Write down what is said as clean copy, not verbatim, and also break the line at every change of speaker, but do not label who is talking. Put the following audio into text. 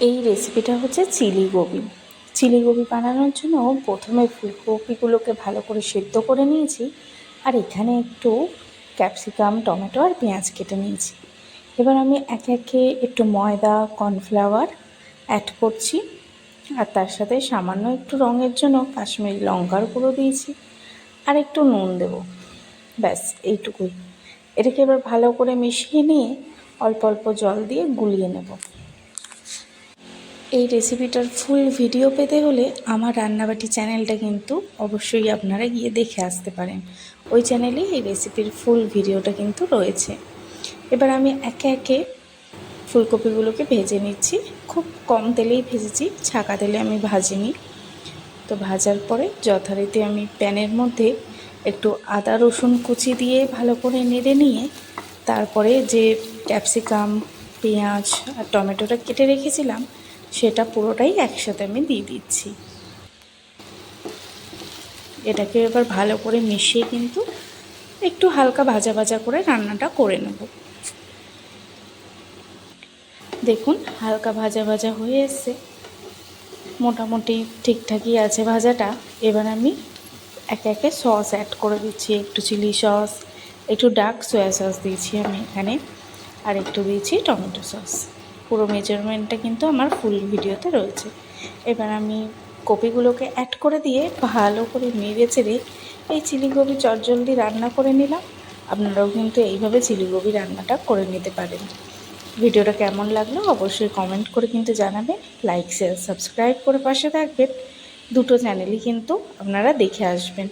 এই রেসিপিটা হচ্ছে চিলি গোবি। চিলি গোবি বানানোর জন্য প্রথমে ফুলকপিগুলোকে ভালো করে সেদ্ধ করে নিয়েছি, আর এখানে একটু ক্যাপসিকাম, টমেটো আর পেঁয়াজ কেটে নিয়েছি। এবার আমি একে একে একটু ময়দা, কর্নফ্লাওয়ার অ্যাড করছি, আর তার সাথে সামান্য একটু রঙের জন্য কাশ্মীরি লঙ্কার গুঁড়ো দিয়েছি, আর একটু নুন দেব। ব্যাস এইটুকুই। এটাকে এবার ভালো করে মিশিয়ে নিয়ে অল্প অল্প জল দিয়ে গুলিয়ে নেব। এই রেসিপিটার ফুল ভিডিও পেতে হলে আমার রান্নাবাটি চ্যানেলটা কিন্তু অবশ্যই আপনারা গিয়ে দেখে আসতে পারেন। ওই চ্যানেলে এই রেসিপির ফুল ভিডিওটা কিন্তু রয়েছে। এবার আমি একে একে ফুলকপিগুলোকে ভেজে নিচ্ছি। খুব কম তেলেই ভেজেছি, ছাকা তেলে আমি ভাজিনি। তো ভাজার পরে যথারীতি আমি প্যানের মধ্যে একটু আদা রসুন কুচি দিয়ে ভালো করে নেড়ে নিয়ে তারপরে যে ক্যাপসিকাম, পেঁয়াজ আর টমেটোটা কেটে রেখেছিলাম সেটা পুরোটাই একসাথে আমি দিয়ে দিচ্ছি। এটাকে এবার ভালো করে মিশিয়ে কিন্তু একটু হালকা ভাজা ভাজা করে রান্নাটা করে নেব। দেখুন হালকা ভাজা ভাজা হয়ে এসছে, মোটামুটি ঠিকঠাকই আছে ভাজাটা। এবার আমি একে একে সস অ্যাড করে দিচ্ছি। একটু চিলি সস, একটু ডার্ক সয়া সস দিয়েছি আমি এখানে, আর একটু দিয়েছি টমেটো সস। পুরো মেজারমেন্টটা কিন্তু আমার ফুল ভিডিওতে রয়েছে। এবার আমি কপিগুলোকে অ্যাড করে দিয়ে ভালো করে নেড়ে চেড়ে এই চিলি গোবি চটজলদি রান্না করে নিলাম। আপনারাও কিন্তু এইভাবে চিলি গোবি রান্নাটা করে নিতে পারেন। ভিডিওটা কেমন লাগলো অবশ্যই কমেন্ট করে কিন্তু জানাবেন। লাইক, শেয়ার, সাবস্ক্রাইব করে পাশে থাকবেন। দুটো চ্যানেলই কিন্তু আপনারা দেখে আসবেন।